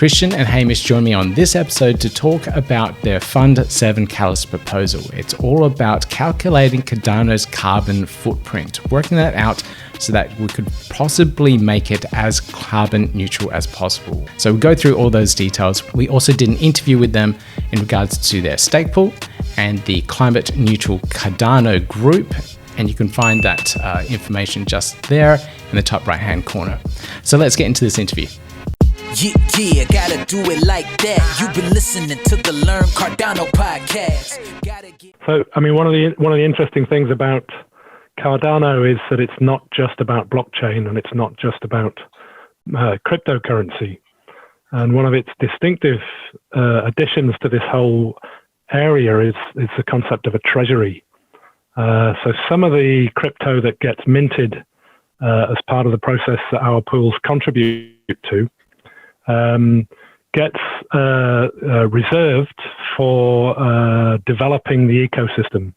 Christian and Hamish join me on this episode to talk about their Fund 7 Catalyst proposal. It's all about calculating Cardano's carbon footprint, working that out so that we could possibly make it as carbon neutral as possible. So we go through all those details. We also did an interview with them in regards to their stake pool and the Climate Neutral Cardano group. And you can find that information just there in the top right-hand corner. So let's get into this interview. Yeah, gotta do it like that. You've been listening to the Learn Cardano podcast. So, I mean, one of the interesting things about Cardano is that it's not just about blockchain and it's not just about cryptocurrency. And one of its distinctive additions to this whole area is the concept of a treasury. So some of the crypto that gets minted as part of the process that our pools contribute to gets reserved for developing the ecosystem.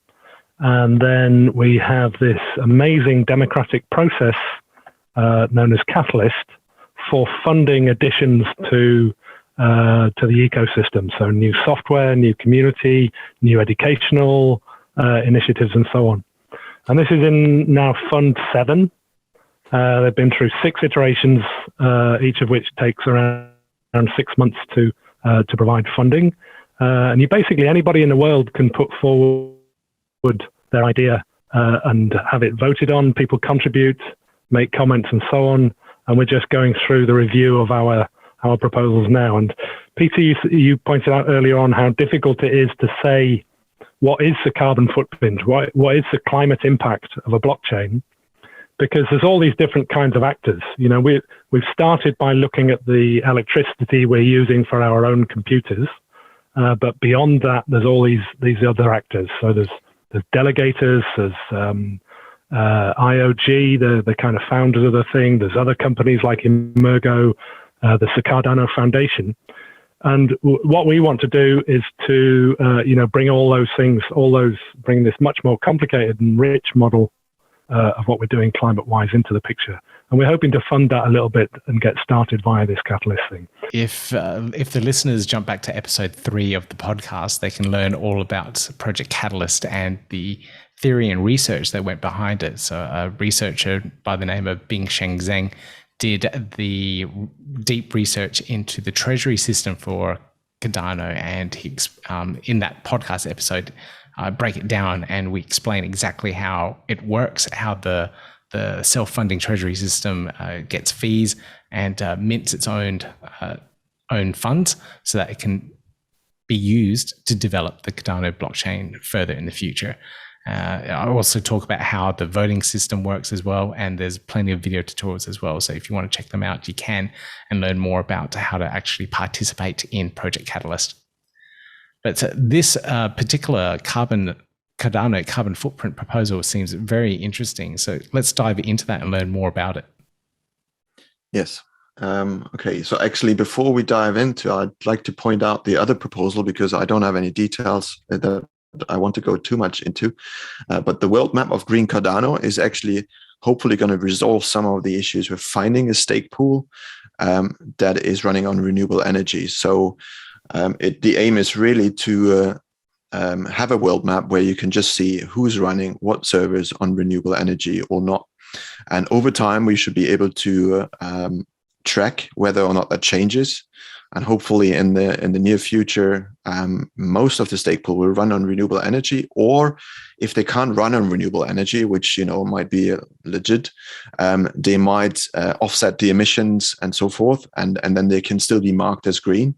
And then we have this amazing democratic process known as Catalyst for funding additions to the ecosystem. So new software, new community, new educational initiatives, and so on. And this is in now Fund 7. They've been through 6 iterations, each of which takes around 6 months to provide funding. And anybody in the world can put forward their idea and have it voted on. People contribute, make comments, and so on. And we're just going through the review of our proposals now. And Peter, you pointed out earlier on how difficult it is to say what is the carbon footprint, what is the climate impact of a blockchain, because there's all these different kinds of actors. You know, we've started by looking at the electricity we're using for our own computers, but beyond that, there's all these other actors. So there's delegators, there's IOG, the kind of founders of the thing. There's other companies like Emergo, the Cardano Foundation. And what we want to do is to, bring all those things, bring this much more complicated and rich model of what we're doing climate-wise into the picture. And we're hoping to fund that a little bit and get started via this Catalyst thing. If the listeners jump back to episode 3 of the podcast, they can learn all about Project Catalyst and the theory and research that went behind it. So a researcher by the name of Bingsheng Zheng did the deep research into the treasury system for Cardano, and he, in that podcast episode, break it down and we explain exactly how it works, how the self-funding treasury system gets fees and mints its own funds so that it can be used to develop the Cardano blockchain further in the future. I also talk about how the voting system works as well, and there's plenty of video tutorials as well. So if you want to check them out, you can, and learn more about how to actually participate in Project Catalyst. But this particular Cardano carbon footprint proposal seems very interesting. So let's dive into that and learn more about it. Yes. Okay. So actually, before we dive into, I'd like to point out the other proposal because I don't have any details that I want to go too much into. But the world map of Green Cardano is actually hopefully going to resolve some of the issues with finding a stake pool that is running on renewable energy. So the aim is really to have a world map where you can just see who's running what servers on renewable energy or not. And over time, we should be able to track whether or not that changes. And hopefully in the near future, most of the stake pool will run on renewable energy, or if they can't run on renewable energy, which, might be legit, they might offset the emissions and so forth, and then they can still be marked as green.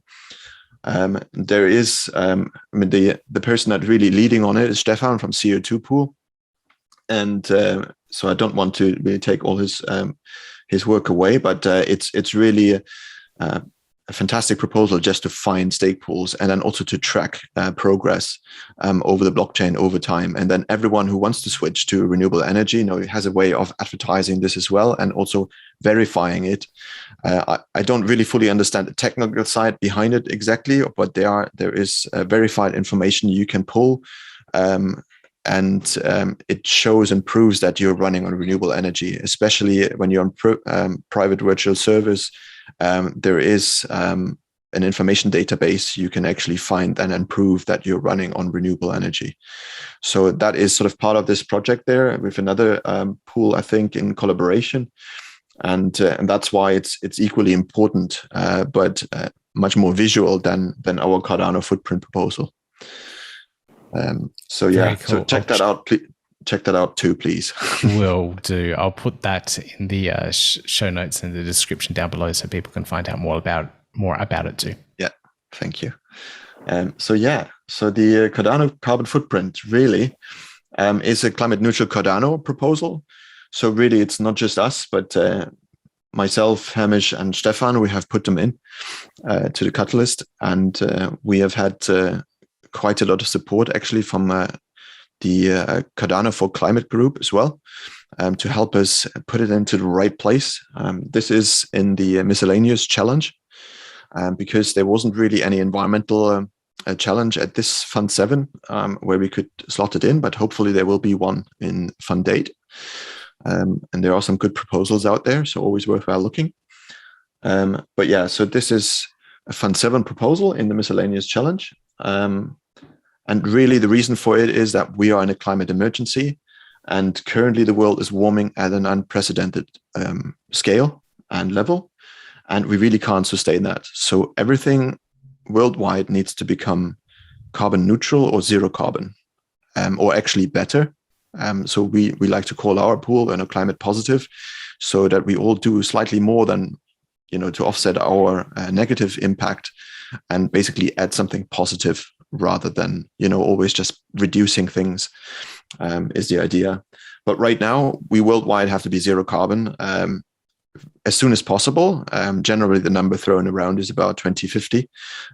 There is, the person that really leading on it is Stefan from CO2 Pool. And so I don't want to really take all his work away, but it's really a fantastic proposal just to find stake pools and then also to track progress over the blockchain over time. And then everyone who wants to switch to renewable energy, has a way of advertising this as well and also verifying it. I don't really fully understand the technical side behind it exactly, but there is verified information you can pull. And it shows and proves that you're running on renewable energy, especially when you're on private virtual servers. There is an information database, you can actually find and prove that you're running on renewable energy. So that is sort of part of this project there with another pool, I think, in collaboration. And that's why it's equally important, but much more visual than our Cardano footprint proposal. So yeah, Very cool. so check that out. Check that out too, please. Will do. I'll put that in the show notes and the description down below so people can find out more about it too. Yeah, thank you. So the Cardano carbon footprint really is a climate neutral Cardano proposal. So really, it's not just us, but myself, Hamish, and Stefan, we have put them in to the Catalyst, and we have had quite a lot of support actually from the Cardano for Climate group as well, to help us put it into the right place. This is in the miscellaneous challenge, because there wasn't really any environmental challenge at this Fund 7 where we could slot it in, but hopefully there will be one in Fund 8. And there are some good proposals out there, so always worthwhile looking. But yeah, so this is a Fund 7 proposal in the miscellaneous challenge. And really the reason for it is that we are in a climate emergency, and currently the world is warming at an unprecedented scale and level, and we really can't sustain that. So everything worldwide needs to become carbon neutral or zero carbon, or actually better. So we like to call our pool climate positive, so that we all do slightly more than, to offset our negative impact, and basically add something positive rather than, always just reducing things, is the idea. But right now, we worldwide have to be zero carbon as soon as possible. Generally, the number thrown around is about 2050.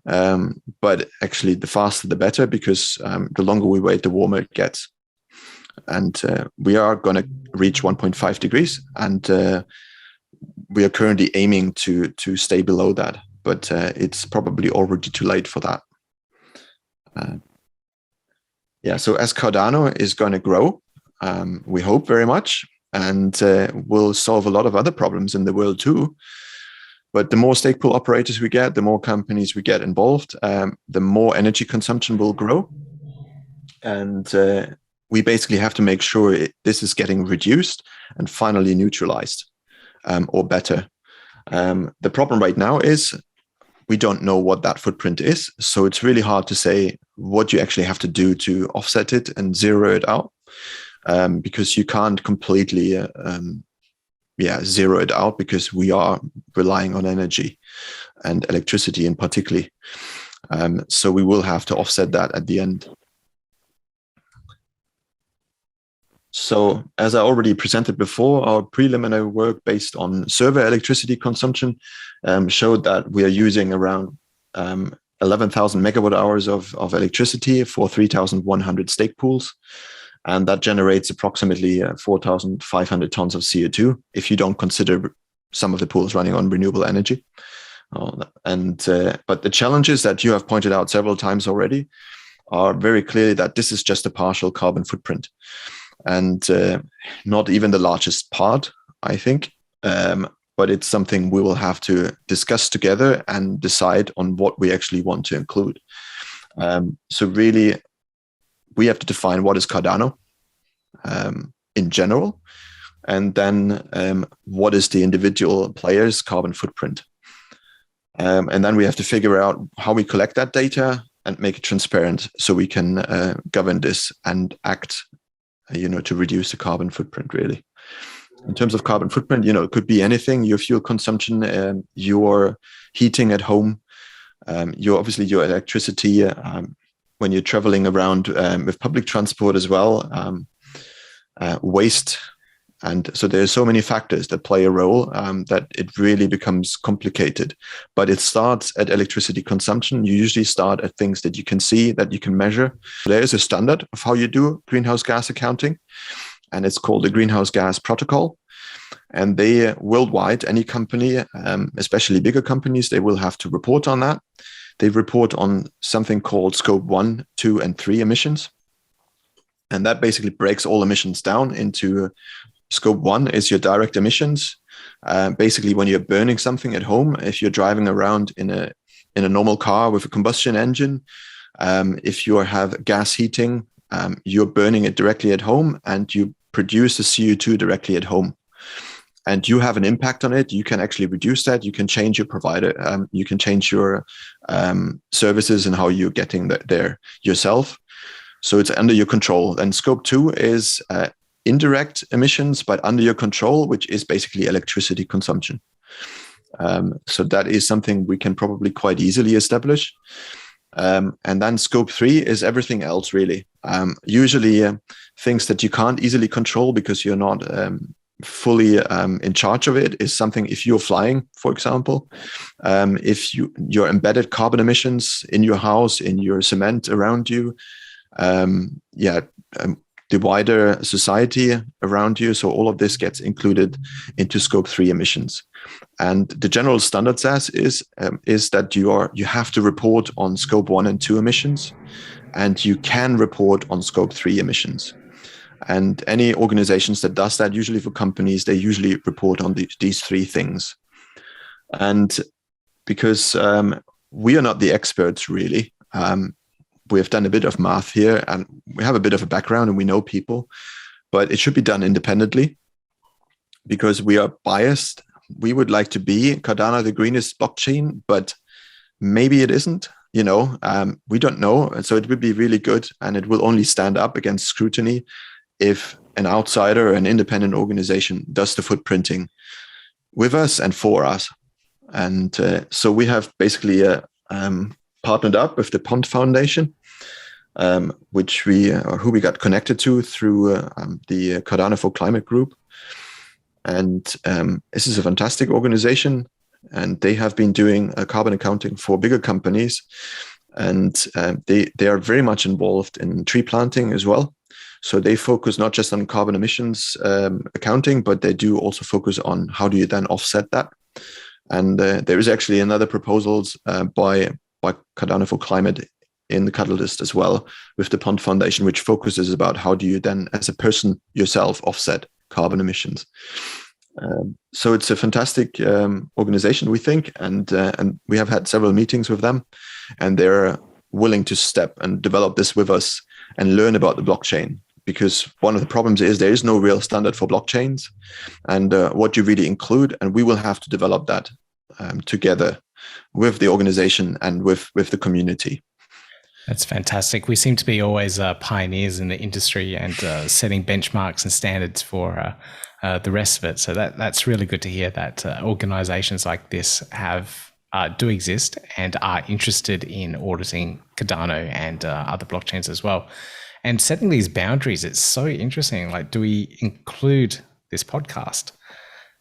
But actually, the faster, the better, because the longer we wait, the warmer it gets. And we are going to reach 1.5 degrees, and we are currently aiming to stay below that. But it's probably already too late for that. So as Cardano is going to grow, we hope very much, and will solve a lot of other problems in the world too. But the more stake pool operators we get, the more companies we get involved, the more energy consumption will grow. And we basically have to make sure this is getting reduced and finally neutralized, or better. The problem right now is we don't know what that footprint is. So it's really hard to say what you actually have to do to offset it and zero it out, because you can't completely zero it out, because we are relying on energy and electricity in particular. So we will have to offset that at the end. So as I already presented before, our preliminary work based on server electricity consumption showed that we are using around 11,000 megawatt hours of electricity for 3,100 stake pools. And that generates approximately 4,500 tons of CO2 if you don't consider some of the pools running on renewable energy. But the challenges that you have pointed out several times already are very clearly that this is just a partial carbon footprint, and not even the largest part, I think. But it's something we will have to discuss together and decide on what we actually want to include. So really, we have to define what is Cardano in general, and then what is the individual player's carbon footprint. And then we have to figure out how we collect that data and make it transparent, so we can govern this and act to reduce the carbon footprint, really. In terms of carbon footprint, it could be anything: your fuel consumption, your heating at home, your electricity, when you're traveling around with public transport as well, waste. And so there's so many factors that play a role that it really becomes complicated. But it starts at electricity consumption. You usually start at things that you can see, that you can measure. There is a standard of how you do greenhouse gas accounting, and it's called the Greenhouse Gas Protocol. And they worldwide, any company, especially bigger companies, they will have to report on that. They report on something called Scope 1, 2, and 3 emissions. And that basically breaks all emissions down into Scope 1 is your direct emissions. Basically, when you're burning something at home, if you're driving around in a normal car with a combustion engine, if you have gas heating, you're burning it directly at home, and you produce the CO2 directly at home. And you have an impact on it. You can actually reduce that. You can change your provider. You can change your services and how you're getting there yourself. So it's under your control. And scope 2 is indirect emissions, but under your control, which is basically electricity consumption. So that is something we can probably quite easily establish. And then scope 3 is everything else, really. Usually things that you can't easily control because you're not fully in charge of it is something, if you're flying, for example, if your embedded carbon emissions in your house, in your cement around you, the wider society around you. So all of this gets included into scope 3 emissions. And the general standard says is that you have to report on scope 1 and 2 emissions, and you can report on scope 3 emissions. And any organizations that does that, usually for companies, they usually report on these 3 things. And because we are not the experts, really, we have done a bit of math here, and we have a bit of a background, and we know people, but it should be done independently because we are biased. We would like to be Cardano, the greenest blockchain, but maybe it isn't. We don't know. And so it would be really good, and it will only stand up against scrutiny if an outsider, an independent organization, does the footprinting with us and for us. And so we have basically partnered up with the Pond Foundation, who we got connected to through the Cardano for Climate group. And this is a fantastic organization, and they have been doing carbon accounting for bigger companies. And they are very much involved in tree planting as well. So they focus not just on carbon emissions accounting, but they do also focus on how do you then offset that. And there is actually another proposals by Cardano for Climate in the Catalyst as well with the Pond Foundation, which focuses about how do you then, as a person yourself, offset carbon emissions. So it's a fantastic organization, we think, and we have had several meetings with them, and they're willing to step and develop this with us and learn about the blockchain. Because one of the problems is there is no real standard for blockchains and what you really include, and we will have to develop that together with the organization and with the community. That's fantastic. We seem to be always pioneers in the industry and setting benchmarks and standards for the rest of it. So that's really good to hear that organizations like this do exist and are interested in auditing Cardano and other blockchains as well. And setting these boundaries, it's so interesting. Like, do we include this podcast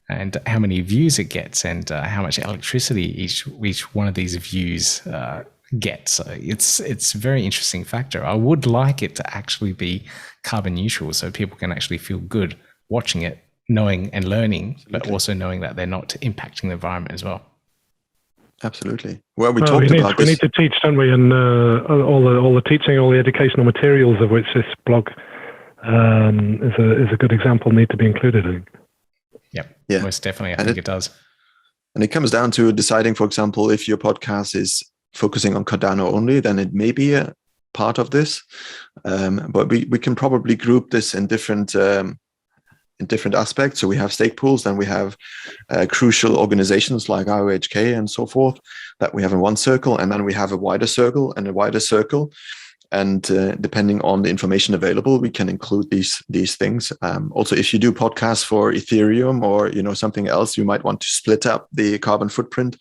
and how many views it gets and how much electricity each one of these views gets? So it's a very interesting factor. I would like it to actually be carbon neutral so people can actually feel good watching it, knowing and learning, but also knowing that they're not impacting the environment as well. Absolutely. Well, we talked about this. We need to teach, don't we? And all the teaching, all the educational materials of which this blog is a good example need to be included, I think. Yep. Yeah, most definitely. I think it does. And it comes down to deciding, for example, if your podcast is focusing on Cardano only, then it may be a part of this. But we can probably group this in different aspects. So we have stake pools, then we have crucial organizations like IOHK and so forth that we have in one circle, and then we have a wider circle and a wider circle. And depending on the information available, we can include these things. Also, if you do podcasts for Ethereum or something else, you might want to split up the carbon footprint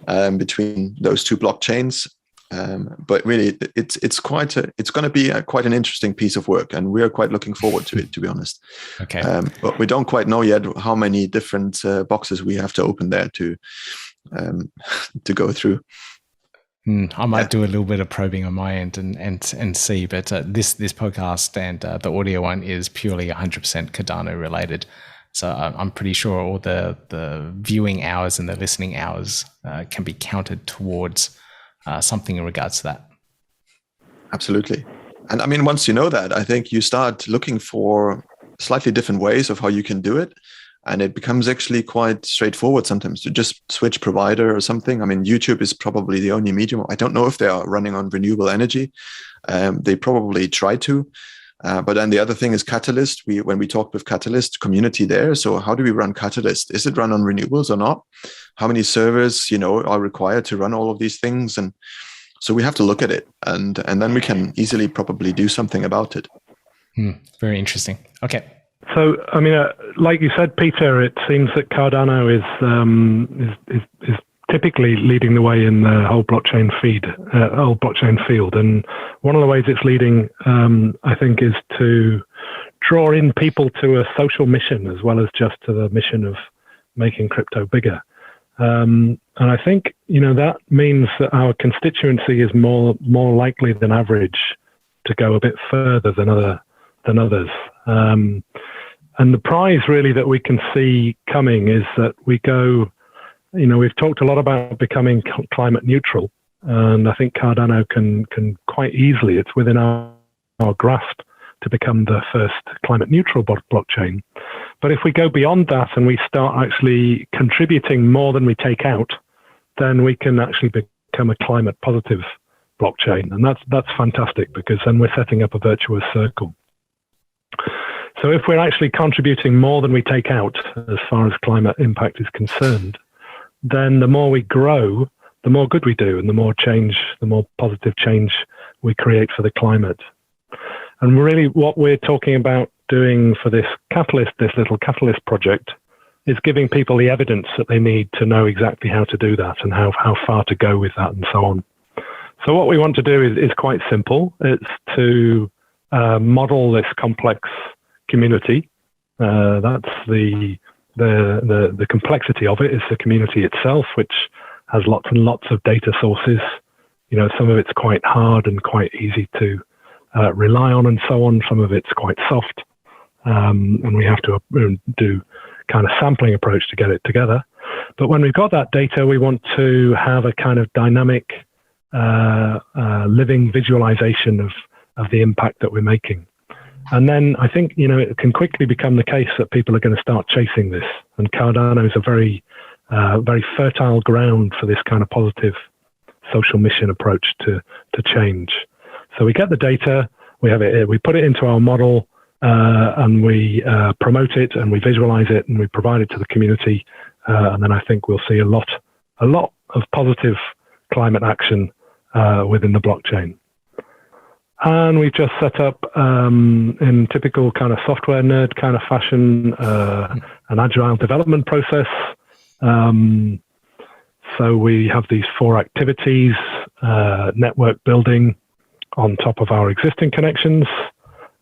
between those two blockchains. But really, it's going to be quite an interesting piece of work, and we are quite looking forward to it, to be honest. Okay. But we don't quite know yet how many different boxes we have to open there to go through. I might do a little bit of probing on my end and see, but this podcast and the audio one is purely 100% Cardano related. So I'm pretty sure all the viewing hours and the listening hours can be counted towards something in regards to that. Absolutely. And I mean, once you know that, I think you start looking for slightly different ways of how you can do it. And it becomes actually quite straightforward sometimes to just switch provider or something. I mean, YouTube is probably the only medium. I don't know if they are running on renewable energy. They probably try to. But then the other thing is Catalyst. When we talked with Catalyst community there, so how do we run Catalyst? Is it run on renewables or not? How many servers, are required to run all of these things? And so we have to look at it, and then we can easily probably do something about it. Very interesting. Okay. So, I mean, like you said, Peter, it seems that Cardano is typically leading the way in the whole blockchain field. And one of the ways it's leading, I think, is to draw in people to a social mission as well as just to the mission of making crypto bigger. And I think, that means that our constituency is more likely than average to go a bit further than others. And the prize really that we can see coming is that we go, we've talked a lot about becoming climate neutral, and I think Cardano can quite easily, it's within our grasp to become the first climate neutral blockchain. But if we go beyond that and we start actually contributing more than we take out, then we can actually become a climate positive blockchain. And that's fantastic, because then we're setting up a virtuous circle. So if we're actually contributing more than we take out as far as climate impact is concerned, then the more we grow, the more good we do, and the more positive change we create for the climate. And really what we're talking about doing for this little catalyst project, is giving people the evidence that they need to know exactly how to do that and how far to go with that and so on. So what we want to do is quite simple. It's to model this complex community. That's the complexity of it is the community itself, which has lots and lots of data sources. Some of it's quite hard and quite easy to rely on and so on. Some of it's quite soft, and we have to do kind of sampling approach to get it together. But when we've got that data, we want to have a kind of dynamic, living visualization of the impact that we're making. And then I think, it can quickly become the case that people are going to start chasing this. And Cardano is a very, very fertile ground for this kind of positive social mission approach to change. So we get the data, we have it, we put it into our model, and we promote it, and we visualize it, and we provide it to the community. And then I think we'll see a lot of positive climate action within the blockchain. And we've just set up, in typical kind of software nerd kind of fashion, an agile development process. So we have these 4 activities: network building on top of our existing connections,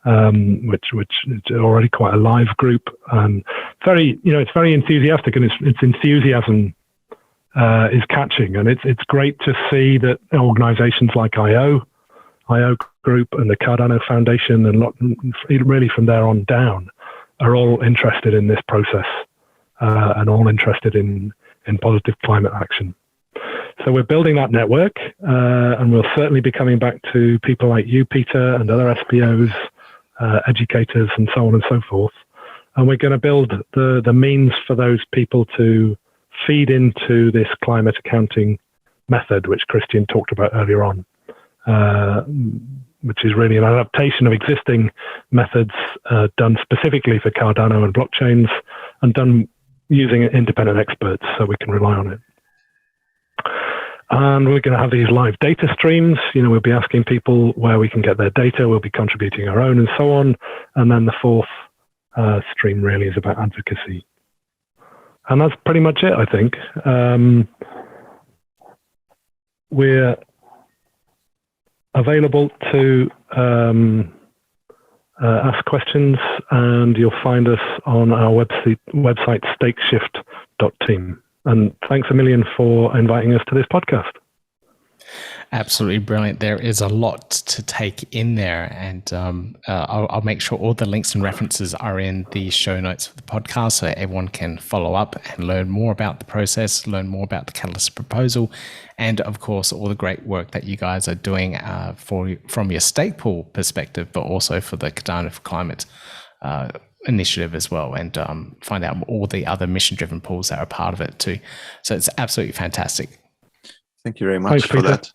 which is already quite a live group, and it's very enthusiastic, and its enthusiasm is catching, and it's great to see that organizations like IO Group and the Cardano Foundation, and really from there on down, are all interested in this process, and all interested in positive climate action. So we're building that network, and we'll certainly be coming back to people like you, Peter, and other SPOs, educators, and so on and so forth. And we're going to build the means for those people to feed into this climate accounting method, which Christian talked about earlier on, which is really an adaptation of existing methods done specifically for Cardano and blockchains, and done using independent experts, so we can rely on it. And we're going to have these live data streams. We'll be asking people where we can get their data. We'll be contributing our own and so on. And then the 4th stream really is about advocacy. And that's pretty much it, I think. We're available to ask questions, and you'll find us on our website stakeshift.team. And thanks a million for inviting us to this podcast. Absolutely brilliant. There is a lot to take in there, and I'll make sure all the links and references are in the show notes for the podcast, so everyone can follow up and learn more about the process, learn more about the Catalyst proposal, and of course all the great work that you guys are doing from your stake pool perspective, but also for the Cardano for Climate initiative as well, and find out all the other mission-driven pools that are part of it too. So it's absolutely fantastic. Thank you very much for that.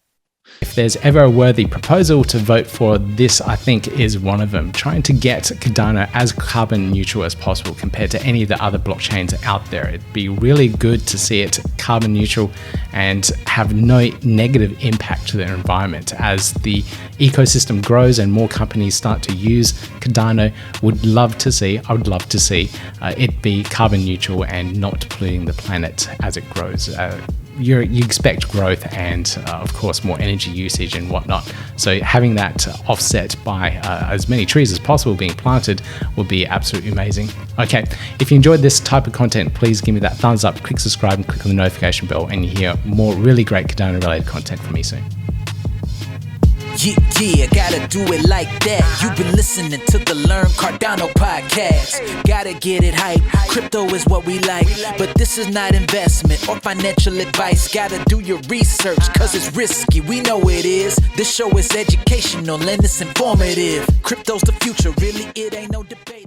If there's ever a worthy proposal to vote for, this I think is one of them. Trying to get Cardano as carbon neutral as possible compared to any of the other blockchains out there. It'd be really good to see it carbon neutral and have no negative impact to the environment. As the ecosystem grows and more companies start to use Cardano, I would love to see it be carbon neutral and not polluting the planet as it grows. You expect growth and, of course, more energy usage and whatnot. So having that offset by as many trees as possible being planted would be absolutely amazing. Okay, if you enjoyed this type of content, please give me that thumbs up, click subscribe, and click on the notification bell, and you hear more really great Cardano-related content from me soon. Yeah, gotta do it like that. You've been listening to the Learn Cardano podcast. Gotta get it hype. Crypto is what we like, but this is not investment or financial advice. Gotta do your research, cause it's risky. We know it is. This show is educational and it's informative. Crypto's the future, really, it ain't no debate.